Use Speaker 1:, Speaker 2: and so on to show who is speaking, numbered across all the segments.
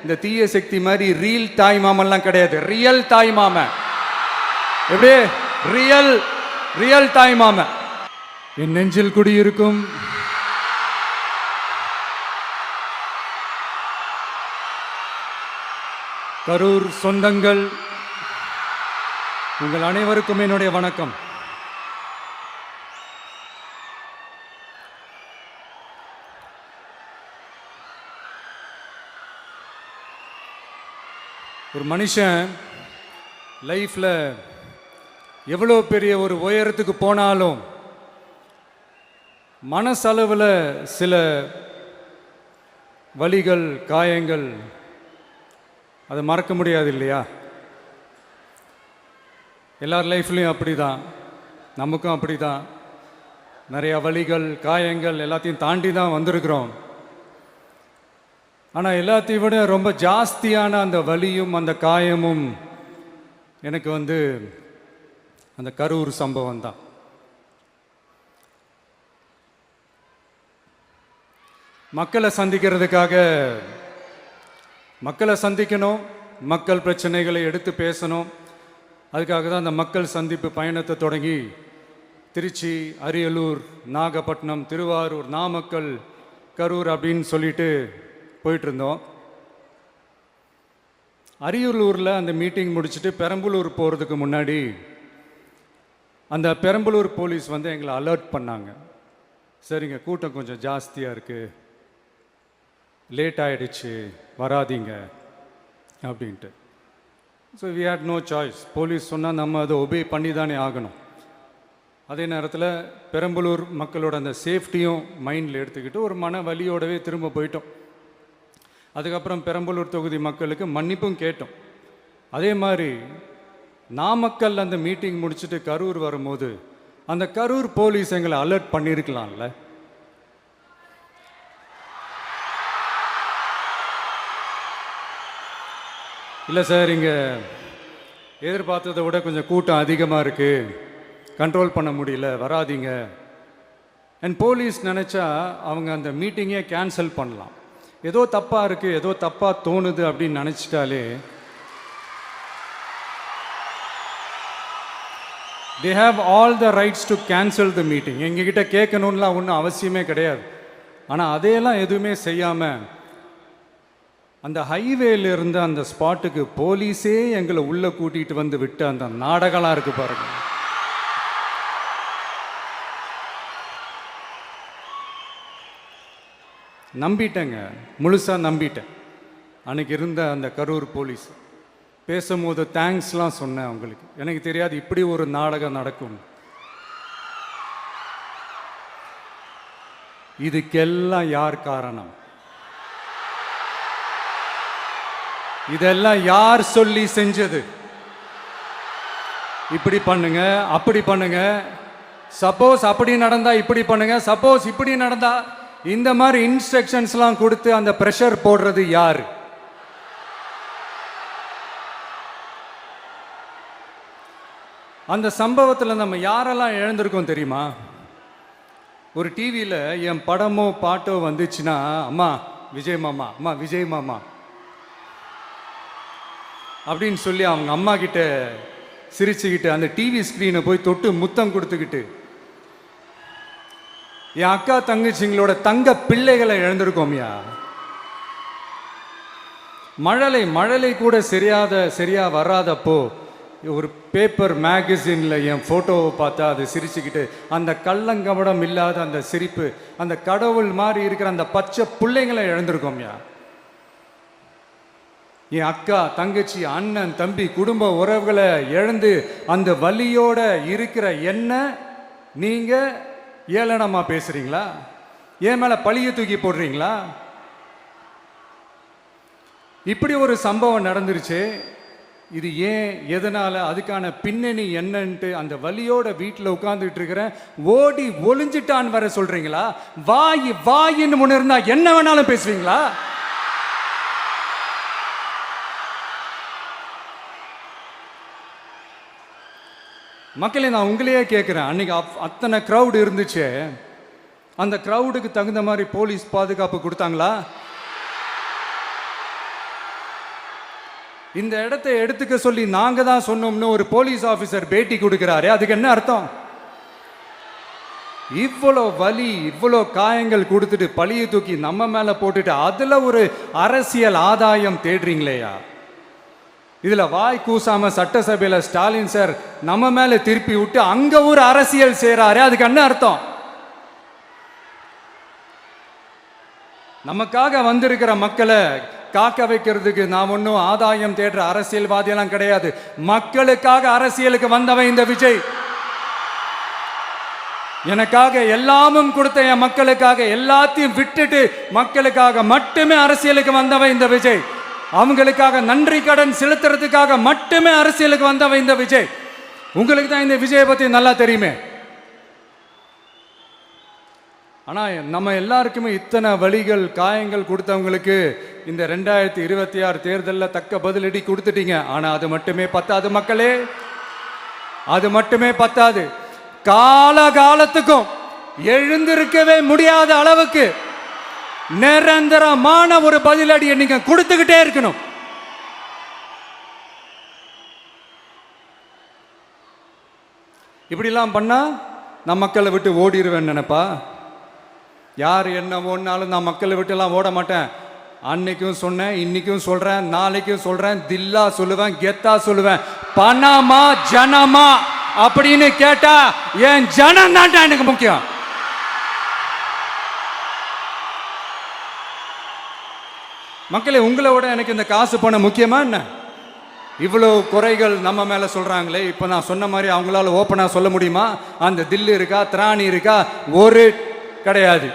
Speaker 1: இந்த தீய சக்தி மாதிரி ரீல் தாய் மாமன்லாம் கிடையாது, ரியல் தாய் மாமன். எப்படி ரியல் ரியல் தாய் மாமன். என் நெஞ்சில் குடியிருக்கும் கரூர் சொந்தங்கள், உங்கள் அனைவருக்கும் என்னுடைய வணக்கம். ஒரு மனுஷன் லைஃப்பில் எவ்வளோ பெரிய ஒரு உயரத்துக்கு போனாலும் மனசளவில் சில வலிகள், காயங்கள், அதை மறக்க முடியாது இல்லையா? எல்லார் லைஃப்லேயும் அப்படி தான், நமக்கும் அப்படி தான். நிறையா வலிகள், காயங்கள் எல்லாத்தையும் தாண்டி தான் வந்திருக்கிறோம். ஆனால் எல்லாத்தையும் விட ரொம்ப ஜாஸ்தியான அந்த வலியும் அந்த காயமும் எனக்கு அந்த கரூர் சம்பவம் தான். மக்களை சந்திக்கணும், மக்கள் பிரச்சனைகளை எடுத்து பேசணும். அதுக்காக தான் அந்த மக்கள் சந்திப்பு பயணத்தை தொடங்கி திருச்சி, அரியலூர், நாகப்பட்டினம், திருவாரூர், நாமக்கல், கரூர் அப்படின்னு சொல்லிட்டு போயிட்டு இருந்தோம். அரியலூரில் அந்த மீட்டிங் முடிச்சுட்டு பெரம்பலூர் போகிறதுக்கு முன்னாடி அந்த பெரம்பலூர் போலீஸ் எங்களை அலர்ட் பண்ணாங்க. சரிங்க, கூட்டம் கொஞ்சம் ஜாஸ்தியாக இருக்குது, லேட் ஆகிடுச்சு, வராதிங்க அப்படின்ட்டு. So we had no choice. Police சொன்னால் நம்ம அதை ஒபே பண்ணி தானே ஆகணும். அதே நேரத்தில் பெரம்பலூர் மக்களோட அந்த சேஃப்டியும் மைண்டில் எடுத்துக்கிட்டு ஒரு மன வலியோடவே திரும்ப போயிட்டோம். அதுக்கப்புறம் பெரம்பலூர் தொகுதி மக்களுக்கு மன்னிப்பும் கேட்டோம். அதே மாதிரி நாமக்கல் அந்த மீட்டிங் முடிச்சுட்டு கரூர் வரும்போது அந்த கரூர் போலீஸ் எங்களை அலர்ட் பண்ணியிருக்கலாம்ல. இல்லை சார், இங்கே எதிர்பார்த்ததை விட கொஞ்சம் கூட்டம் அதிகமாக இருக்குது, கண்ட்ரோல் பண்ண முடியல, வராதிங்க. அண்ட் போலீஸ் நினச்சா அவங்க அந்த மீட்டிங்கே கேன்சல் பண்ணலாம். ஏதோ தப்பாக இருக்குது, ஏதோ தப்பாக தோணுது அப்படின்னு நினச்சிட்டாலே they have all the rights to cancel the meeting. எங்ககிட்ட கேட்கணும்லாம் ஒன்றும் அவசியமே கிடையாது. ஆனால் அதையெல்லாம் எதுவுமே செய்யாமல் அந்த ஹைவேல இருந்து அந்த ஸ்பாட்டுக்கு போலீஸே எங்களை உள்ளே கூட்டிகிட்டு வந்து விட்டு அந்த நாடகம்லாம் இருக்குது பாருங்க. நம்பிட்டேங்க, முழுசாக நம்பிட்டேன். அன்றைக்கி இருந்த அந்த கரூர் போலீஸ் பேசும்போது தேங்க்ஸ்லாம் சொன்னேன் அவங்களுக்கு. எனக்கு தெரியாது இப்படி ஒரு நாடகம் நடக்கும். இதுக்கெல்லாம் யார் காரணம்? இதெல்லாம் யார் சொல்லி செஞ்சது? இப்படி பண்ணுங்க, அப்படி பண்ணுங்க, சப்போஸ் அப்படி நடந்தா இப்படி பண்ணுங்க, சப்போஸ் இப்படி நடந்தா இந்த மாதிரி இன்ஸ்ட்ரக்ஷன்ஸ்லாம் கொடுத்து அந்த ப்ரெஷர் போடுறது யார்? அந்த சம்பவத்தில் நம்ம யாரெல்லாம் இழந்திருக்கோம் தெரியுமா? ஒரு டிவியில் என் படமோ பாட்டோ வந்துச்சுன்னா, அம்மா விஜய் மாமா, அம்மா விஜய் மாமா அப்படின்னு சொல்லி அவங்க அம்மா கிட்ட சிரிச்சுக்கிட்டு அந்த டிவி ஸ்க்ரீனை போய் தொட்டு முத்தம் கொடுத்துக்கிட்டு என் அக்கா தங்கச்சிங்களோட தங்க பிள்ளைகளை இழந்திருக்கோம்யா. மழலை கூட சரியா வராதப்போ ஒரு பேப்பர் மேகசினில் என் ஃபோட்டோவை பார்த்தா அது சிரிச்சுக்கிட்டு அந்த கள்ளங்கபடம் இல்லாத அந்த சிரிப்பு, அந்த கடவுள் மாதிரி இருக்கிற அந்த பச்சை பிள்ளைங்களை இழந்திருக்கோம்யா. என் அக்கா தங்கச்சி, அண்ணன், தம்பி, குடும்ப உறவுகளை இழந்து அந்த வலியோட இருக்கிற என்ன நீங்கள் ஏளனமா பேசுறீங்களா? என் மேலே பழிய தூக்கி போடுறீங்களா? இப்படி ஒரு சம்பவம் நடந்துருச்சு. இது ஏன், எதனால, அதுக்கான பின்னணி என்னன்ட்டு அந்த வலியோட வீட்டில் உட்கார்ந்துட்டு இருக்கிறேன். ஓடி ஒளிஞ்சிட்டான்னு வர சொல்றீங்களா? வாயின்னு முன்ன இருந்தா என்ன வேணாலும் பேசுவீங்களா? மக்களே, நான் உங்களையே கேட்குறேன், அன்னைக்கு அத்தனை க்ரௌடு இருந்துச்சு, அந்த க்ரௌடுக்கு தகுந்த மாதிரி போலீஸ் பாதுகாப்பு கொடுத்தாங்களா? இந்த இடத்தை எடுத்துக்க சொல்லி நாங்க தான் சொன்னோம்னு ஒரு போலீஸ் ஆபீசர் பேட்டி கொடுக்கிறாரு. அதுக்கு என்ன அர்த்தம்? இவ்வளோ வலி, இவ்வளோ காயங்கள் கொடுத்துட்டு பழியை தூக்கி நம்ம மேல போட்டுட்டு அதுல ஒரு அரசியல் ஆதாயம் தேடுறீங்களேயா? இதுல வாய் கூசாம சட்டசபையில ஸ்டாலின் சார் நம்ம மேல திருப்பி விட்டு அங்க ஒரு அரசியல் செய்றாரு. அதுக்கு என்ன அர்த்தம்? நமக்காக வந்திருக்கிற மக்களை காக்க வைக்கிறதுக்கு நான் ஒன்றும் ஆதாயம் தேடுற அரசியல்வாதியெல்லாம் கிடையாது. மக்களுக்காக அரசியலுக்கு வந்தவன் இந்த விஜய். எனக்காக எல்லாமும் கொடுத்த என் மக்களுக்காக எல்லாத்தையும் விட்டுட்டு மக்களுக்காக மட்டுமே அரசியலுக்கு வந்தவன் இந்த விஜய். அவங்களுக்காக நன்றி கடன் செலுத்துறதுக்காக மட்டுமே அரசியலுக்கு வந்தவன் இந்த விஜய். உங்களுக்கு தான் இந்த விஜயை பத்தி நல்லா தெரியுமே. ஆனா நம்ம எல்லாருக்குமே இத்தனை வலிகள் காயங்கள் கொடுத்தவங்களுக்கு இந்த 2026 தேர்தலில் தக்க பதிலடி கொடுத்துட்டீங்க. ஆனா அது மட்டுமே பத்தாது மக்களே, அது மட்டுமே பத்தாது. காலகாலத்துக்கும் எழுந்திருக்கவே முடியாத அளவுக்கு நிரந்தரமான ஒரு பதிலடியை நீங்க கொடுத்துக்கிட்டே இருக்கணும். இப்படிலாம் பண்ணா நான் மக்களை விட்டு ஓடிடுவேன் நினைப்பா? யார் என்ன ஓடினாலும் நான் மக்களை விட்டு எல்லாம் ஓட மாட்டேன். அன்னைக்கும் சொன்னேன், இன்னைக்கும் சொல்றேன், நாளைக்கும் சொல்றேன், தில்லா சொல்லுவேன், கெத்தா சொல்லுவேன். பணமா ஜனமா அப்படின்னு கேட்டா என் ஜனம் தான்டா எனக்கு முக்கியம். மக்களே, உங்களை விட எனக்கு இந்த காசு பணம் முக்கியமா என்ன? இவ்வளோ குறைகள் நம்ம மேல சொல்றாங்களே, இப்ப நான் சொன்ன மாதிரி அவங்களால ஓப்பனா சொல்ல முடியுமா? அந்த தில்லு இருக்கா, திராணி இருக்கா? ஒரு கிடையாது.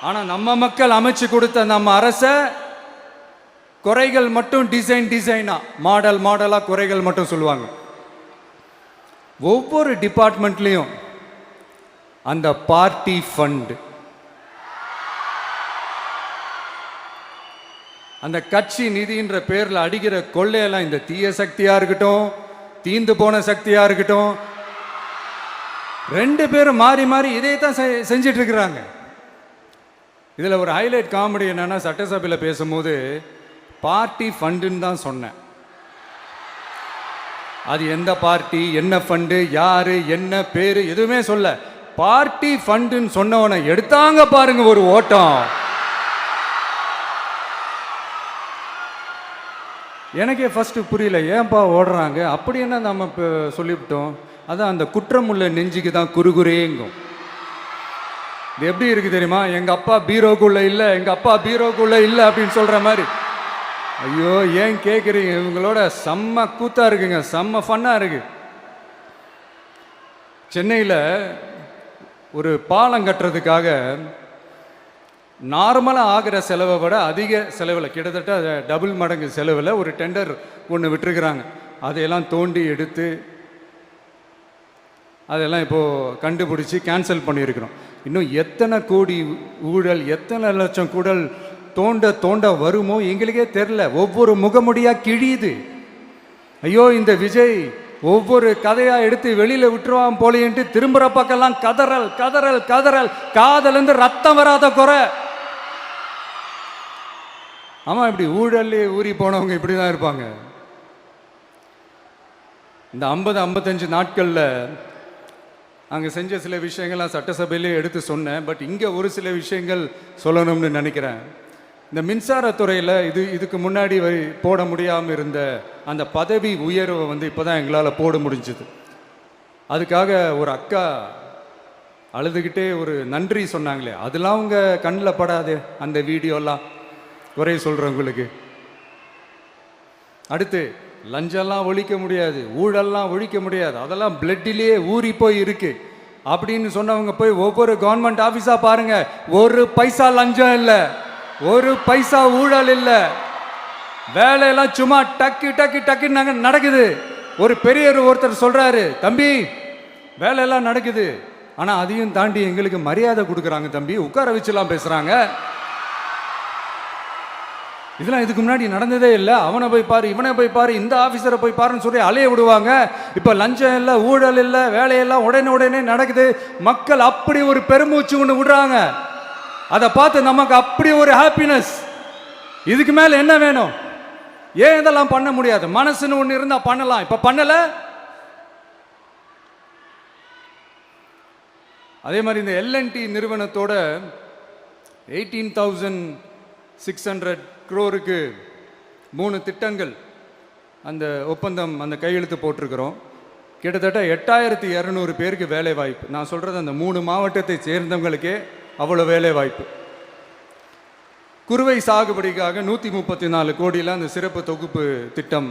Speaker 1: ஆனா நம்ம மக்கள் அமைச்சு கொடுத்த நம்ம அரச குறைகள் மட்டும் டிசைனா மாடல் மாடலா குறைகள் மட்டும் சொல்லுவாங்க. ஒவ்வொரு டிபார்ட்மெண்ட்லயும் அந்த பார்ட்டி ஃபண்ட், அந்த கட்சி நிதின்ற பேர்ல அடிக்கிற கொள்ளையெல்லாம் இந்த தீய சக்தியா இருக்கட்டும், தீந்து போன சக்தியா இருக்கட்டும், ரெண்டு பேரும் மாறி மாறி இதே தான் செஞ்சிட்டு இருக்கிறாங்க. இதுல ஒரு ஹைலைட் காமெடி என்னன்னா, சட்டசபையில் பேசும்போது பார்ட்டி ஃபண்டுன்னு தான் சொன்னேன். அது எந்த பார்ட்டி, என்ன ஃபண்டு, யாரு, என்ன பேரு எதுவுமே சொல்ல. பார்ட்டி ஃபண்டுன்னு சொன்னவனை எடுத்தாங்க பாருங்க ஒரு ஓட்டம். எனக்கே ஃபர்ஸ்ட் புரியல, ஏன்பா ஓடுறாங்க? அப்படி என்ன நம்ம சொல்லிவிட்டோம்? அதான் அந்த குற்றம் உள்ள நெஞ்சுக்கு தான் குறுகுறேங்கும். இது எப்படி இருக்கு தெரியுமா? எங்க அப்பா பீரோக்குள்ள இல்ல, எங்க அப்பா பீரோக்குள்ள இல்ல அப்படின்னு சொல்ற மாதிரி. ஐயோ, ஏன் கேட்குறீங்க? இவங்களோட செம்ம கூத்தா இருக்குங்க, செம்ம ஃபன்னா இருக்கு. சென்னையில் ஒரு பாலம் கட்டுறதுக்காக நார்மலாக ஆகிற செலவை விட அதிக செலவில், கிட்டத்தட்ட டபுள் மடங்கு செலவில் ஒரு டெண்டர் ஒன்று விட்டுருக்குறாங்க. அதையெல்லாம் தோண்டி எடுத்து அதெல்லாம் இப்போது கண்டுபிடிச்சி கேன்சல் பண்ணியிருக்கிறோம். இன்னும் எத்தனை கோடி ஊழல், எத்தனை லட்சம் கூடல் தோண்ட தோண்ட வருமோ எங்களுக்கே தெரில. ஒவ்வொரு முகமுடியாக கிழியுது. ஐயோ, இந்த விஜய் ஒவ்வொரு கதையாக எடுத்து வெளியில் விட்டுருவான் போலேன்ட்டு திரும்புகிற பக்கம்லாம் கதறல் கதறல் கதறல். காதலேருந்து ரத்தம் வராத குறை. ஆமாம், இப்படி ஊழல்லே ஊறி போனவங்க இப்படி தான் இருப்பாங்க. இந்த 50-55 நாட்களில் அங்கே செஞ்ச சில விஷயங்கள்லாம் சட்டசபையிலே எடுத்து சொன்னேன். பட் இங்கே ஒரு சில விஷயங்கள் சொல்லணும்னு நினைக்கிறேன். இந்த மின்சாரத்துறையில் இதுக்கு முன்னாடி போட முடியாமல் இருந்த அந்த பதவி உயர்வை இப்போ தான் எங்களால் போட முடிஞ்சுது. அதுக்காக ஒரு அக்கா அழுதுகிட்டே ஒரு நன்றி சொன்னாங்களே, அதெல்லாம் அவங்க கண்ணில் படாது அந்த வீடியோலாம், குறை சொல்கிறவங்களுக்கு. அடுத்து லஞ்சம்லாம் ஒழிக்க முடியாது, ஊழல்லாம் ஒழிக்க முடியாது, அதெல்லாம் பிளட்டிலேயே ஊறி போய் இருக்கு அப்படின்னு சொன்னவங்க போய் ஒவ்வொரு கவர்மெண்ட் ஆஃபீஸாக பாருங்க. ஒரு பைசா லஞ்சம் இல்லை, ஒரு பைசா ஊழல் இல்லை. வேலையெல்லாம் சும்மா டக்கு டக்கு டக்குன்னு நடக்குது. ஒரு பெரியவர் ஒருத்தர் சொல்றாரு, தம்பி வேலையெல்லாம் நடக்குது, ஆனால் அதையும் தாண்டி எங்களுக்கு மரியாதை கொடுக்குறாங்க தம்பி, உட்கார வச்சுலாம் பேசுறாங்க. இதெல்லாம் இதுக்கு முன்னாடி நடந்ததே இல்லை. அவனை போய் பாரு, இவனை போய் பாரு, இந்த ஆஃபீஸரை போய் பாருன்னு சொல்லி அலைய விடுவாங்க. இப்போ லஞ்சம் இல்லை, ஊழல் இல்லை, வேலையெல்லாம் உடனே நடக்குது. மக்கள் அப்படி ஒரு பெருமூச்சு ஒன்று விடுறாங்க. அதை பார்த்து நமக்கு அப்படி ஒரு ஹாப்பினஸ். இதுக்கு மேல என்ன வேணும்? ஏன் இதெல்லாம் பண்ண முடியாது? மனசுன்னு ஒண்ணு இருந்தா பண்ணலாம். இப்ப பண்ணல. அதே மாதிரி இந்த எல்என்டி நிறுவனத்தோட 18,600 crore 3 திட்டங்கள் அந்த ஒப்பந்தம் அந்த கையெழுத்து போட்டிருக்கிறோம். கிட்டத்தட்ட 8,200 பேருக்கு வேலை வாய்ப்பு. நான் சொல்றது அந்த 3 மாவட்டத்தை சேர்ந்தவங்களுக்கே அவ்வளோ வேலை வாய்ப்பு. குறுவை சாகுபடிக்காக 134 கோடியில் அந்த சிறப்பு தொகுப்பு திட்டம்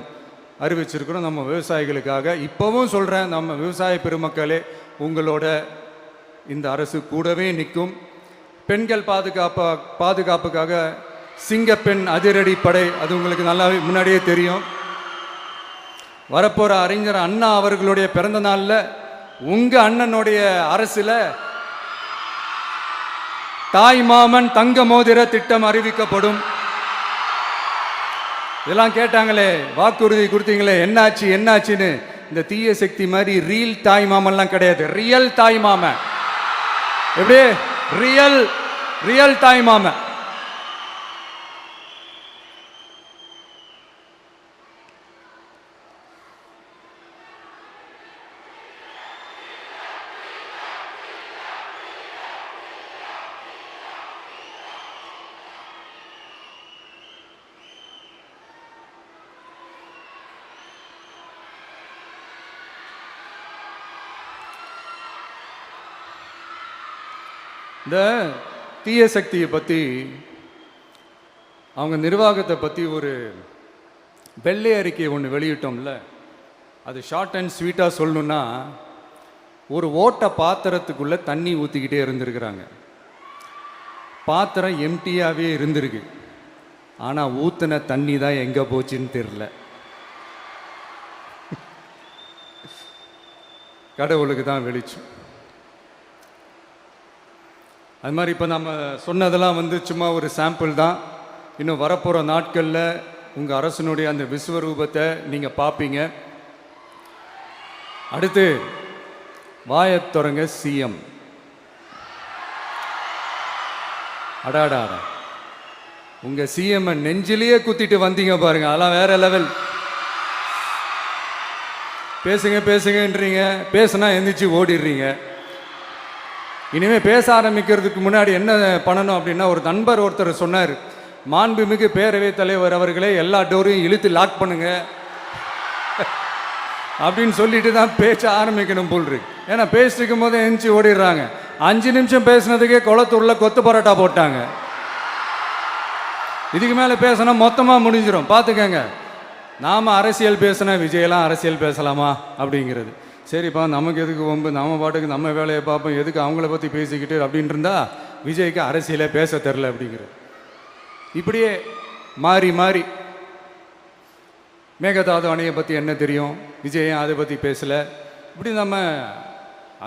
Speaker 1: அறிவிச்சிருக்கிறோம் நம்ம விவசாயிகளுக்காக. இப்போவும் சொல்கிறேன், நம்ம விவசாய பெருமக்களே, உங்களோட இந்த அரசு கூடவே நிற்கும். பெண்கள் பாதுகாப்புக்காக சிங்கப்பெண் அதிரடி படை, அது உங்களுக்கு நல்லா முன்னாடியே தெரியும். வரப்போகிற அறிஞர் அண்ணா அவர்களுடைய பிறந்த நாளில் உங்கள் அண்ணனுடைய அரசில் தாய் மாமன் தங்க மோதிர திட்டம் அறிவிக்கப்படும். இதெல்லாம் கேட்டாங்களே, வாக்குறுதி கொடுத்தீங்களே, என்னாச்சு என்னாச்சுன்னு. இந்த தீய சக்தி மாதிரி ரியல் தாய் மாமன்லாம் கிடையாது, ரியல் தாய் மாமன். எப்படி? ரியல் தாய் மாமன். இந்த தீய சக்தியை பற்றி, அவங்க நிர்வாகத்தை பற்றி ஒரு வெள்ளை அறிக்கை ஒன்று வெளியிட்டோம்ல, அது ஷார்ட் அண்ட் ஸ்வீட்டாக சொல்லணுன்னா, ஒரு ஓட்ட பாத்திரத்துக்குள்ளே தண்ணி ஊற்றிக்கிட்டே இருந்திருக்கிறாங்க. பாத்திரம் எம்டியாகவே இருந்திருக்கு, ஆனால் ஊற்றின தண்ணி தான் எங்கே போச்சுன்னு தெரில. கடவுளுக்கு தான் வெளிச்சம். அது மாதிரி இப்போ நம்ம சொன்னதெல்லாம் சும்மா ஒரு சாம்பிள் தான். இன்னும் வரப்போகிற நாட்களில் உங்கள் அரசனுடைய அந்த விஸ்வரூபத்தை நீங்கள் பார்ப்பீங்க. அடுத்து வாயத்துறங்க சிஎம். அடாடா, உங்கள் சிஎம் நெஞ்சிலேயே குத்திட்டு வந்தீங்க பாருங்க, அதெல்லாம் வேற லெவல். பேசுங்கன்றீங்க, பேசுனா எந்திரிச்சு ஓடிடுறீங்க. இனிமேல் பேச ஆரம்பிக்கிறதுக்கு முன்னாடி என்ன பண்ணணும் அப்படின்னா, ஒரு நண்பர் ஒருத்தர் சொன்னார், மாண்புமிகு பேரவைத் தலைவர் அவர்களே, எல்லா டோரையும் இழுத்து லாக் பண்ணுங்க அப்படின்னு சொல்லிட்டு தான் பேச ஆரம்பிக்கணும் போல் இருக்கு. ஏன்னா பேசிட்டு இருக்கும் போது எந்திரிச்சு ஓடிடுறாங்க. 5 நிமிஷம் பேசினதுக்கே குளத்தூரில் கொத்து பரோட்டா போட்டாங்க. இதுக்கு மேலே பேசினா மொத்தமாக முடிஞ்சிடும், பார்த்துக்கங்க. நாம் அரசியல் பேசினா விஜயெல்லாம் அரசியல் பேசலாமா அப்படிங்கிறது. சரிப்பா, நமக்கு எதுக்கு வம்பு, நம்ம பாட்டுக்கு நம்ம வேலையை பார்ப்போம், எதுக்கு அவங்கள பற்றி பேசிக்கிட்டு அப்படின்னு இருந்தால் விஜய்க்கு அரசியலே பேச தெரில அப்படிங்கிறது. இப்படியே மாறி மாறி மேகதாது அணையை பற்றி என்ன தெரியும், விஜயம் அதை பற்றி பேசலை. இப்படி நம்ம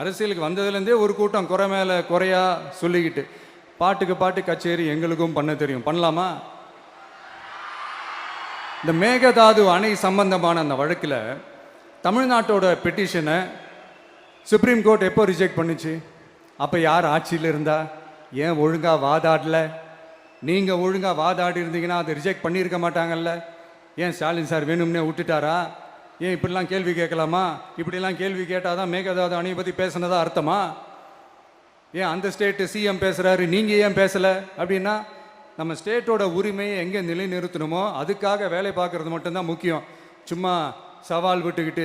Speaker 1: அரசியலுக்கு வந்ததுலேருந்தே ஒரு கூட்டம் குறை மேலே குறையா சொல்லிக்கிட்டு, பாட்டுக்கு பாட்டு கச்சேரி எங்களுக்கும் பண்ண தெரியும், பண்ணலாமா? இந்த மேகதாது அணை சம்பந்தமான அந்த வழக்கில் தமிழ்நாட்டோட பெட்டிஷனை சுப்ரீம் கோர்ட் எப்போ ரிஜெக்ட் பண்ணுச்சு? அப்போ யார் ஆட்சியில் இருந்தா? ஏன் ஒழுங்காக வாதாடல? நீங்கள் ஒழுங்காக வாதாடி இருந்தீங்கன்னா அதை ரிஜெக்ட் பண்ணியிருக்க மாட்டாங்கல்ல. ஏன் ஸ்டாலின் சார் வேணும்னே விட்டுட்டாரா? ஏன் இப்படிலாம் கேள்வி கேட்கலாமா? இப்படிலாம் கேள்வி கேட்டால் தான் மேகதாது அணையை பற்றி பேசுனதா அர்த்தமா? ஏன் அந்த ஸ்டேட்டு சிஎம் பேசுகிறாரு, நீங்கள் ஏன் பேசலை அப்படின்னா, நம்ம ஸ்டேட்டோட உரிமையை எங்கே நிலைநிறுத்தணுமோ அதுக்காக வேலை பார்க்குறது மட்டும்தான் முக்கியம். சும்மா சவால் விட்டுக்கிட்டு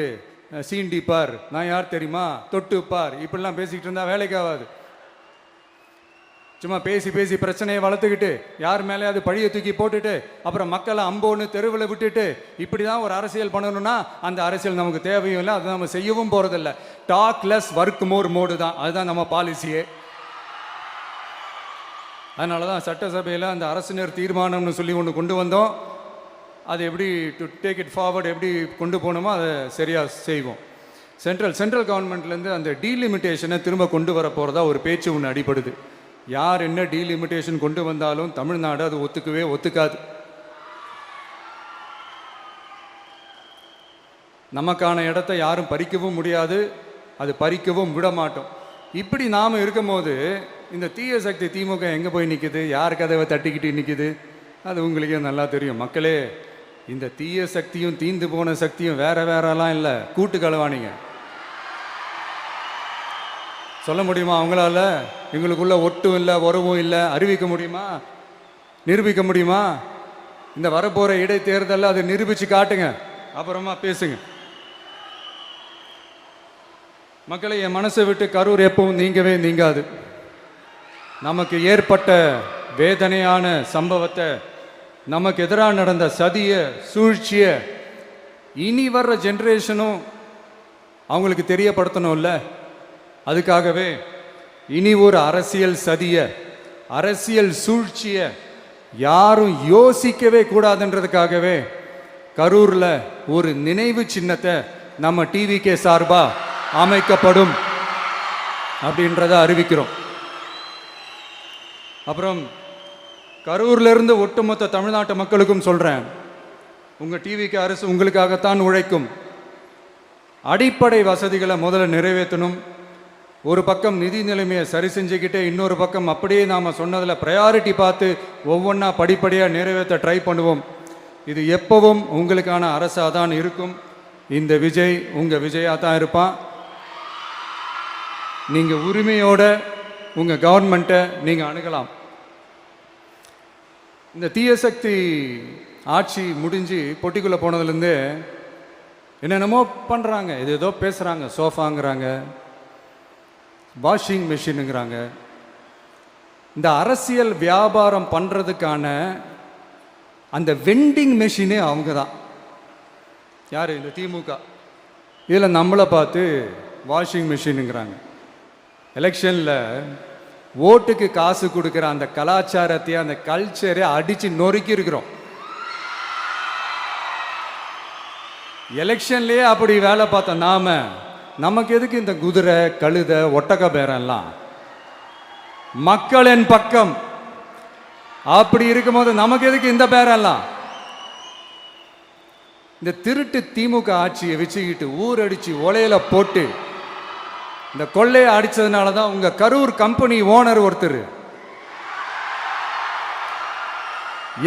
Speaker 1: சீண்டி பார், நான் யார் தெரியுமா, தொட்டு பார், இப்படிலாம் பேசிக்கிட்டு இருந்தால் வேலைக்கு ஆகாது. சும்மா பேசி பேசி பிரச்சனையை வளர்த்துக்கிட்டு யார் மேலே அது பழியை தூக்கி போட்டுட்டு அப்புறம் மக்களை அம்போன்னு தெருவில் விட்டுட்டு இப்படி தான் ஒரு அரசியல் பண்ணணும்னா அந்த அரசியல் நமக்கு தேவையும் இல்லை, அது நம்ம செய்யவும் போகிறதில்ல. Talk less work more mode தான், அதுதான் நம்ம பாலிசியே. அதனால தான் சட்டசபையில் அந்த அரசினர் தீர்மானம்னு சொல்லி ஒன்று கொண்டு வந்தோம். அது எப்படி டு டேக் இட் ஃபார்வர்ட், எப்படி கொண்டு போகணுமோ அதை சரியாக செய்வோம். சென்ட்ரல் கவர்மெண்ட்லேருந்து அந்த டீலிமிட்டேஷனை திரும்ப கொண்டு வர போகிறதா ஒரு பேச்சு ஒன்று அடிப்படுது. யார் என்ன டீலிமிட்டேஷன் கொண்டு வந்தாலும் தமிழ்நாடு அது ஒத்துக்காது. நமக்கான இடத்தை யாரும் பறிக்கவும் முடியாது, அது பறிக்கவும் விட மாட்டோம். இப்படி நாம் இருக்கும் போது இந்த தீய சக்தி திமுக எங்கே போய் நிற்குது? யார் கதவை தட்டிக்கிட்டு நிற்குது? அது உங்களுக்கே நல்லா தெரியும். மக்களே, இந்த தீய சக்தியும் தீந்து போன சக்தியும் வேற வேறலாம் இல்லை, கூட்டு களவாணிங்க. சொல்ல முடியுமா அவங்களால? எங்களுக்குள்ள ஒட்டும் இல்லை, உறவும் இல்லை, அறிவிக்க முடியுமா, நிரூபிக்க முடியுமா? இந்த வரப்போகிற இடைத்தேர்தலில் அதை நிரூபித்து காட்டுங்க, அப்புறமா பேசுங்க. மக்களை, என் மனசை விட்டு கரூர் எப்பவும் நீங்கவே நீங்காது. நமக்கு ஏற்பட்ட வேதனையான சம்பவத்தை, நமக்கு எதிராக நடந்த சதிய சூழ்ச்சியை இனி வர்ற ஜென்ரேஷனும் அவங்களுக்கு தெரியப்படுத்தணும்ல. அதுக்காகவே இனி ஒரு அரசியல் சதிய, அரசியல் சூழ்ச்சிய யாரும் யோசிக்கவே கூடாதுன்றதுக்காகவே கரூர்ல ஒரு நினைவு சின்னத்தை நம்ம டிவிகே சார்பா அமைக்கப்படும் அப்படின்றத அறிவிக்கிறோம். அப்புறம் கரூர்ல இருந்து ஒட்டுமொத்த தமிழ்நாட்டு மக்களுக்கும் சொல்றேன், உங்க டிவிகே அரசு உங்களுக்காகத்தான் உழைக்கும். அடிப்படை வசதிகளை முதல்ல நிறைவேற்றணும். ஒரு பக்கம் நிதி நிலைமையை சரி செஞ்சுக்கிட்டே, இன்னொரு பக்கம் அப்படியே நாம் சொன்னதில் ப்ரையாரிட்டி பார்த்து ஒவ்வொன்றா படிப்படியாக நிறைவேற்ற ட்ரை பண்ணுவோம். இது எப்பவும் உங்களுக்கான அரசாக தான் இருக்கும். இந்த விஜய் உங்கள் விஜயாக தான் இருப்பான். நீங்கள் உரிமையோட உங்கள் கவர்மெண்ட்டை நீங்கள் அணுகலாம். இந்த தீயசக்தி ஆட்சி முடிஞ்சு பொட்டிக்குள்ளே போனதுலேருந்து என்னென்னமோ பண்ணுறாங்க, இது ஏதோ பேசுகிறாங்க, சோஃபாங்கிறாங்க, வாஷிங் மிஷினுங்கிறாங்க. இந்த அரசியல் வியாபாரம் பண்ணுறதுக்கான அந்த வெண்டிங் மெஷினே அவங்க தான். யார்? இந்த திமுக. இதில் நம்மளை பார்த்து வாஷிங் மிஷினுங்கிறாங்க. எலெக்ஷனில் ஓட்டுக்கு காசு கொடுக்குற அந்த கலாச்சாரத்தையே, அந்த கல்ச்சரை அடித்து நொறுக்கி இருக்கிறோம். எலெக்ஷன்லேயே அப்படி வேலை பார்த்தோம் நாம. நமக்கு எதுக்கு இந்த குதிரை, கழுதை, ஒட்டக பேரெல்லாம்? மக்களின் பக்கம். அப்படி இருக்கும்போது நமக்கு எதுக்கு இந்த பேரெல்லாம்? இந்த திருட்டு திமுக ஆட்சியை வச்சுக்கிட்டு ஊரடிச்சு ஒலையில போட்டு இந்த கொள்ளையை அடிச்சதுனால தான் உங்க கரூர் கம்பெனி ஓனர் ஒருத்தர்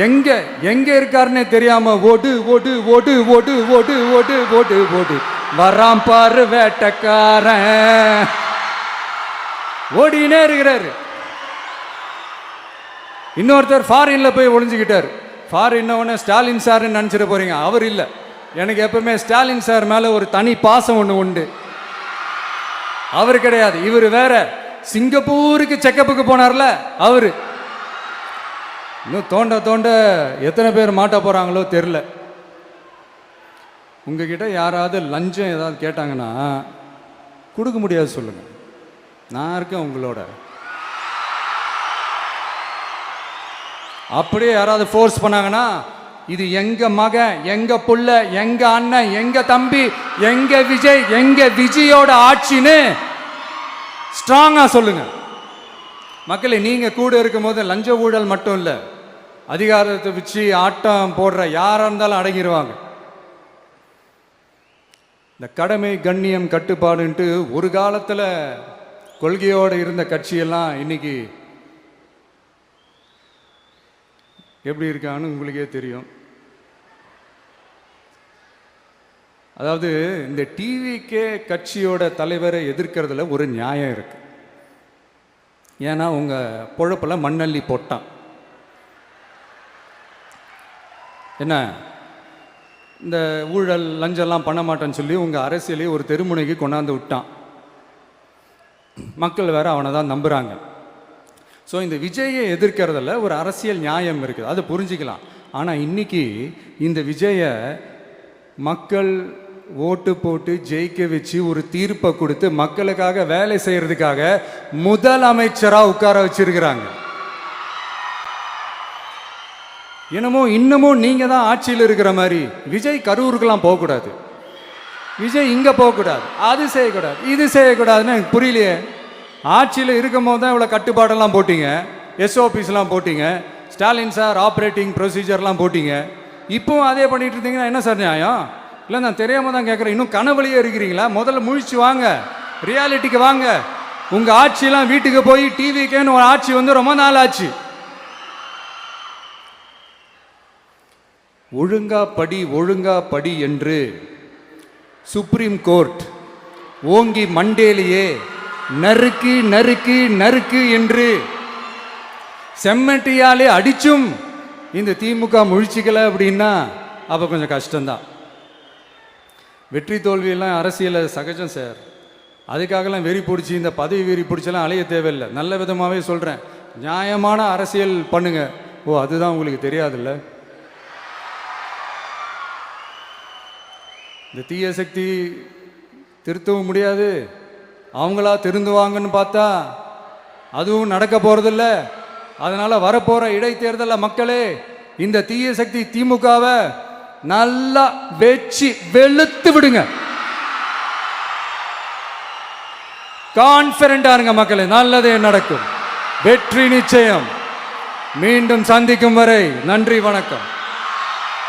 Speaker 1: எங்க எங்க இருக்காருன்னே தெரியாம ஓடு ஓடு ஓடு ஓடு ஓடு ஓடு ஓடு ஓடு வராம் பாரு வேட்டக்காரன் ஓடினே இருக்கிறாரு. இன்னொருத்தர் ஃபாரின்ல போய் ஒளிஞ்சுக்கிட்டார். ஃபாரின் ஸ்டாலின் சார் நினைச்சிட போறீங்க, அவர் இல்லை. எனக்கு எப்பவுமே ஸ்டாலின் சார் மேல ஒரு தனி பாசம் ஒன்று உண்டு. அவர் கிடையாது, இவர் வேற. சிங்கப்பூருக்கு செக்கப்புக்கு போனார்ல அவரு. இன்னும் தோண்ட தோண்ட எத்தனை பேர் மாட்ட போறாங்களோ தெரியல. உங்ககிட்ட யாராவது லஞ்சம் ஏதாவது கேட்டாங்கன்னா கொடுக்க முடியாது சொல்லுங்க, நான் இருக்கேன் உங்களோட. அப்படியே யாராவது ஃபோர்ஸ் பண்ணாங்கன்னா, இது எங்க மகன், எங்க புள்ள, எங்க அண்ணன், எங்க தம்பி, எங்க விஜய், எங்க விஜயோட ஆட்சின்னு ஸ்ட்ராங்கா சொல்லுங்க. மக்களை, நீங்க கூட இருக்கும் போது லஞ்ச ஊழல் மட்டும் இல்லை, அதிகாரத்தை வச்சு ஆட்டம் போடுற யாரா இருந்தாலும் அடங்கிடுவாங்க. இந்த கடமை, கண்ணியம், கட்டுப்பாடுன்ட்டு ஒரு காலத்தில் கொள்கையோடு இருந்த கட்சியெல்லாம் இன்னைக்கு எப்படி இருக்கான்னு உங்களுக்கே தெரியும். அதாவது இந்த டிவிகே கட்சியோட தலைவரை எதிர்க்கிறதுல ஒரு நியாயம் இருக்கு. ஏன்னா உங்க பொழப்பில் மண்ணள்ளி போட்டான். என்ன, இந்த ஊழல் லஞ்சம்லாம் பண்ண மாட்டேன்னு சொல்லி உங்க அரசியலையே ஒரு தெருமுனைக்கு கொண்டாந்து விட்டான். மக்கள் வேற அவனை தான் நம்புறாங்க. ஸோ இந்த விஜயை எதிர்க்கிறதுல ஒரு அரசியல் நியாயம் இருக்குது, அதை புரிஞ்சுக்கலாம். ஆனால் இன்னைக்கு இந்த விஜயை மக்கள் ஓட்டு போட்டு ஜெயிக்க வச்சு ஒரு தீர்ப்பை கொடுத்து மக்களுக்காக வேலை செய்யறதுக்காக முதலமைச்சராக உட்கார வச்சிருக்கிறாங்க. என்னமோ இன்னமும் நீங்க தான் ஆட்சியில் இருக்கிற மாதிரி. விஜய் கரூருக்கெல்லாம் போகக்கூடாது, விஜய் இங்க போகக்கூடாது, அது செய்யக்கூடாது, இது செய்யக்கூடாதுன்னு எனக்கு புரியலையே. ஆட்சியில் இருக்கும் போது தான் இவ்வளோ கட்டுப்பாடெல்லாம் போட்டீங்க, எஸ்ஓபிஸ்லாம் போட்டீங்க, ஸ்டாலின் சார் ஆப்ரேட்டிங் ப்ரொசீஜர்லாம் போட்டீங்க. இப்போவும் அதே பண்ணிட்டு இருந்தீங்கன்னா என்ன சார் நியாயம்? இல்லை, நான் தெரியாம தான் கேட்குறேன். இன்னும் கனவுலையே இருக்கிறீங்களா? முதல்ல முழிச்சு வாங்க, ரியாலிட்டிக்கு வாங்க. உங்க ஆட்சியெல்லாம் வீட்டுக்கு போய் டிவிக்கேன்னு ஒரு ஆட்சி வந்து ரொம்ப நாள் ஆச்சு. ஒழுங்கா படி என்று சுப்ரீம் கோர்ட் ஓங்கி மண்டேலியே நறுக்கு நறுக்கு நறுக்கு என்று செம்மட்டியாலே அடிச்சும் இந்த திமுக முழிச்சிக்கல அப்படின்னா அப்போ கொஞ்சம் கஷ்டம்தான். வெற்றி தோல்வியெல்லாம் அரசியலில் சகஜம் சார். அதுக்காகலாம் வெறி பிடிச்சி இந்த பதவி வெறி பிடிச்செல்லாம் அலைய தேவையில்லை. நல்ல விதமாகவே சொல்கிறேன், நியாயமான அரசியல் பண்ணுங்க. ஓ, அதுதான் உங்களுக்கு தெரியாதுல்ல. இந்த தீய சக்தி திருத்தவும் முடியாது, அவங்களா திருந்துவாங்கன்னு பார்த்தா அதுவும் நடக்க போகிறதில்ல. அதனால் வரப்போகிற இடைத்தேர்தலில் மக்களே இந்த தீய சக்தி திமுகவை நல்லா வெச்சு வெளுத்து விடுங்க. கான்ஃபிடண்டா இருங்க மக்களே, நல்லதே நடக்கும், வெற்றி நிச்சயம். மீண்டும் சந்திக்கும் வரை நன்றி, வணக்கம்.